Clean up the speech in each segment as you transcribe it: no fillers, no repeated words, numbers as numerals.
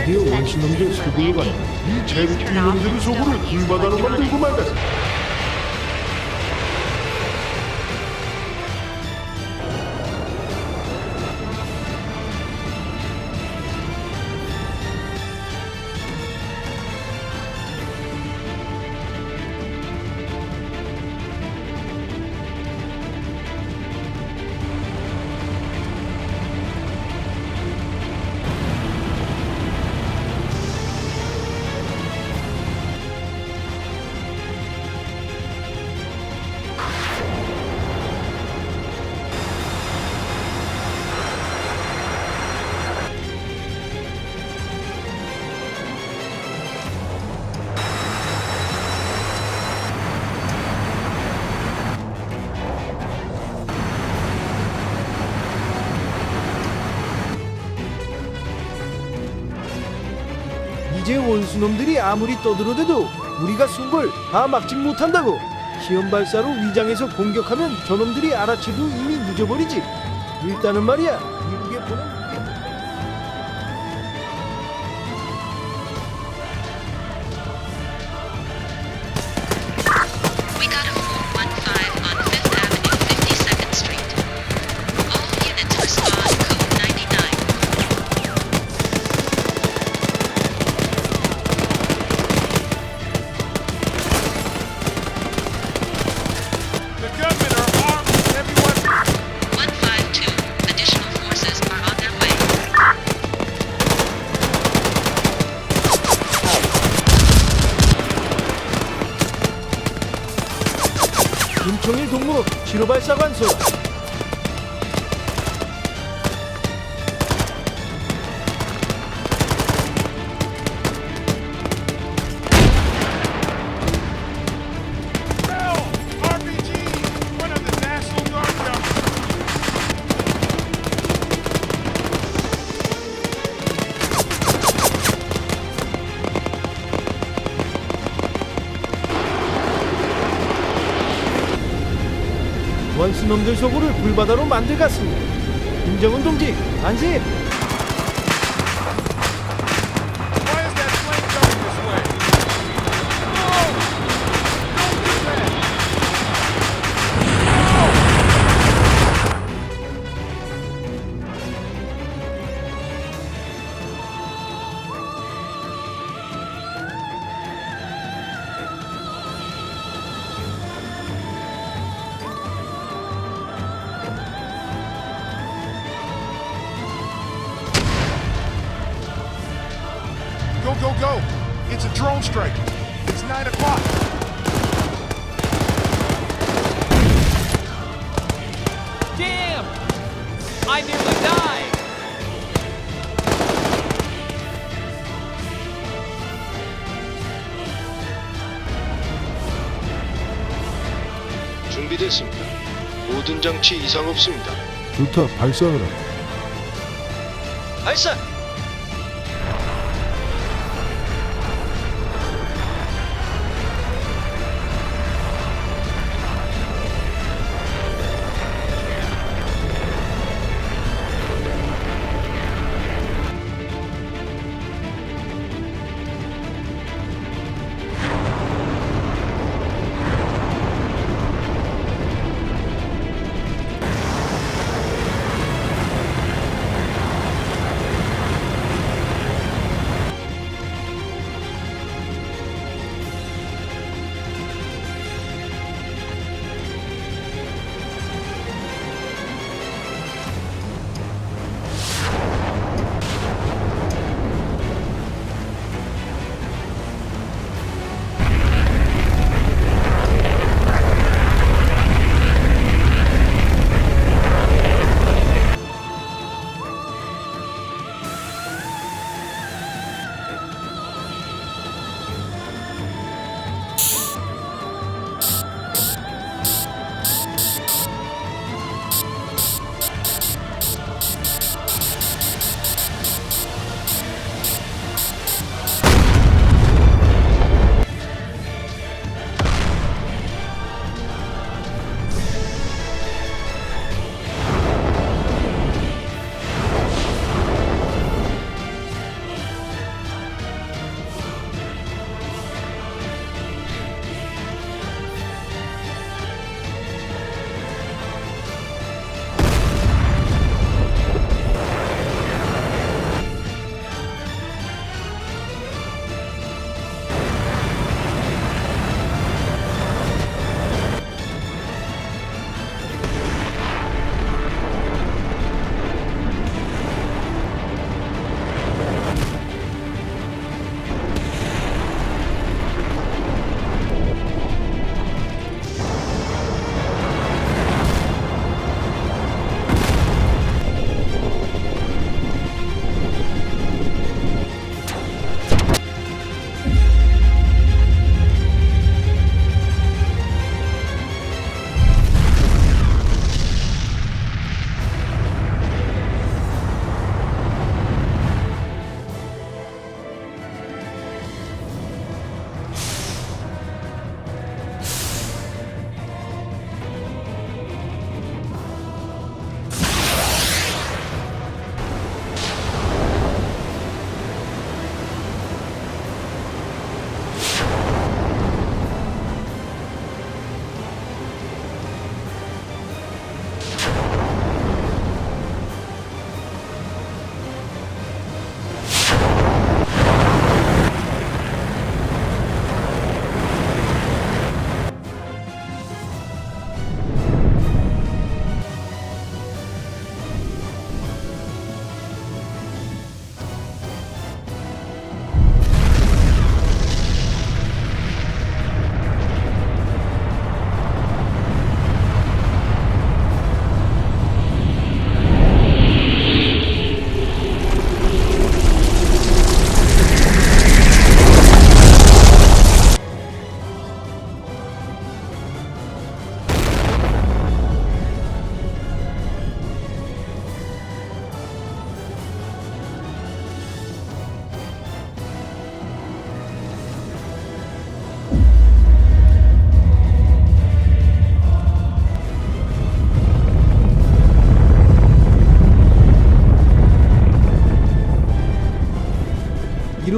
드디어 원신놈들 소굴로 간다. 이 제비끼 놈들의 소굴을 불바다로 만들고 말겠어. 이제 원수놈들이 아무리 떠들어대도 우리가 숨을 다 막지 못한다고. 시험 발사로 위장해서 공격하면 저놈들이 알아채도 이미 늦어버리지. 일단은 말이야, 미국에 보낸 We got a 415 on 5th Avenue, 52nd Street. All units respond code 99. The gunmen are armed with heavy weapons. 152. Additional forces are on their way. 김총일 동무 실호발사관소. Hell! RPG! One of the National Guard guns. 원수놈들 소굴을 불바다로 만들갔습니다. 김정은 동지, 안심! Why is that plane going this way? No! Don't do that! Go, go, go! It's a drone strike. It's 9 o'clock. Damn! I nearly died! 준비됐습니다. 모든 장치 이상 없습니다. 좋다, 발사하라. 발사!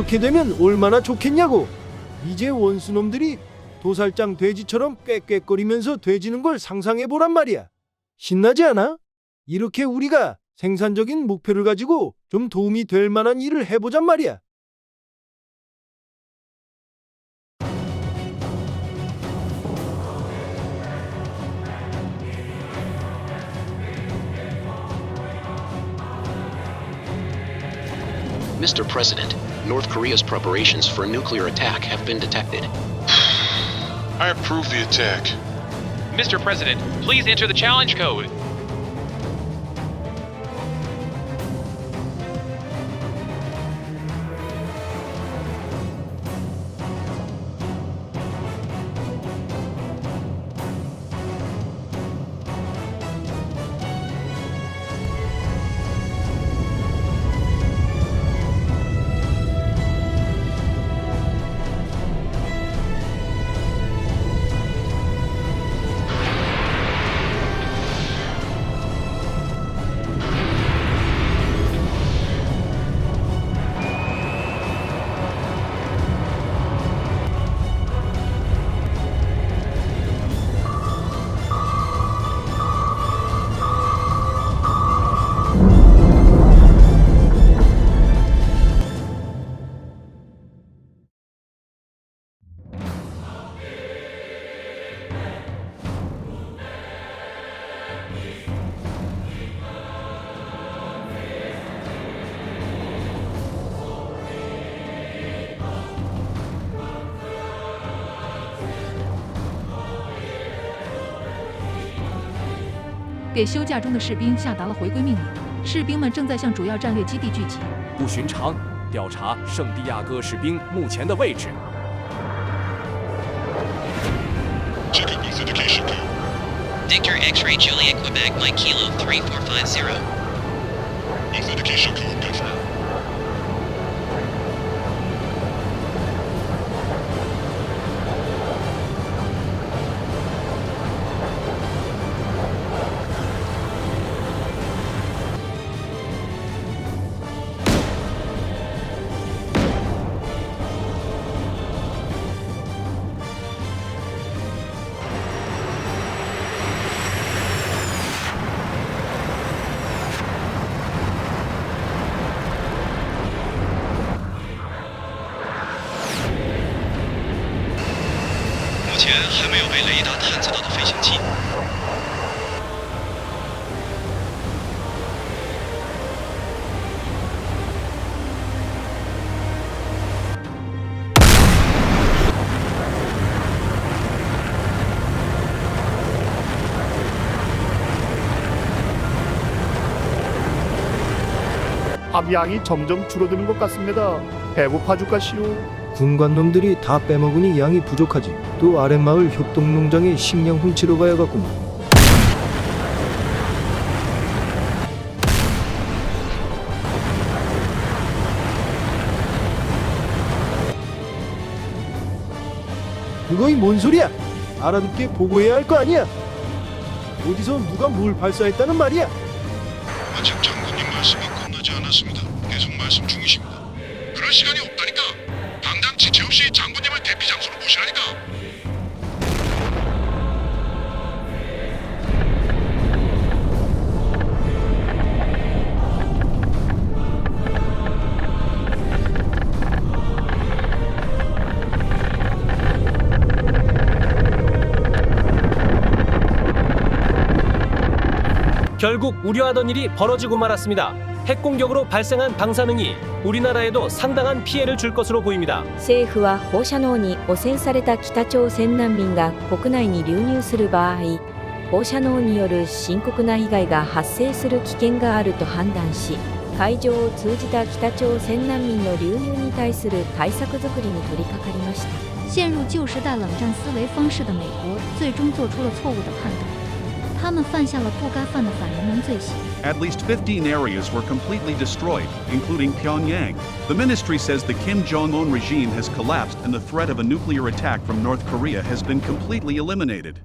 그렇게 되면 얼마나 좋겠냐고. 이제 원수놈들이 도살장 돼지처럼 꽥꽥거리면서 돼지는 걸 상상해보란 말이야. 신나지 않아? 이렇게 우리가 생산적인 목표를 가지고 좀 도움이 될 만한 일을 해보잔 말이야. Mr. President, North Korea's preparations for a nuclear attack have been detected. I approve the attack. Mr. President, please enter the challenge code. “给休假中的士兵下达了回归命令，士兵们正在向主要战略基地聚集。不寻常，调查圣地亚哥士兵目前的位置。 Checking authentication code. Victor X-ray Juliet Quebec Mike Kilo 3450. Authentication code confirmed. 함양이 점점 줄어드는 것 같습니다. 배고파 죽겠시오. 군관놈들이 다 빼먹으니 양이 부족하지. 또 아랫마을 협동농장에 식량 훔치러 가야겠구만. 그거이 뭔 소리야? 알아듣게 보고해야 할 거 아니야? 어디서 누가 뭘 발사했다는 말이야? 아직 장군님 말씀이 끝나지 않았습니다. 계속 말씀 중이십니다. 그럴 시간이 없다니까. 당장 지체 없이 장군님을 대피 장소로 모시라니까. 결국 우려하던 일이 벌어지고 말았습니다. 핵공격으로 발생한 방사능이 우리나라에도 상당한 피해를 줄 것으로 보입니다. 政府は放射能に汚染された北朝鮮難民が国内に流入する場合、放射能による深刻な被害が発生する危険があると判断し、海上を通じた北朝鮮難民の流入に対する対策づくりに取り掛かりました。陷入旧时代冷战思维方式的美国，最终做出了错误的判断。他们犯下了不该犯的反人伦罪行。 At least 15 areas were completely destroyed, including Pyongyang. The ministry says the Kim Jong-un regime has collapsed and the threat of a nuclear attack from North Korea has been completely eliminated.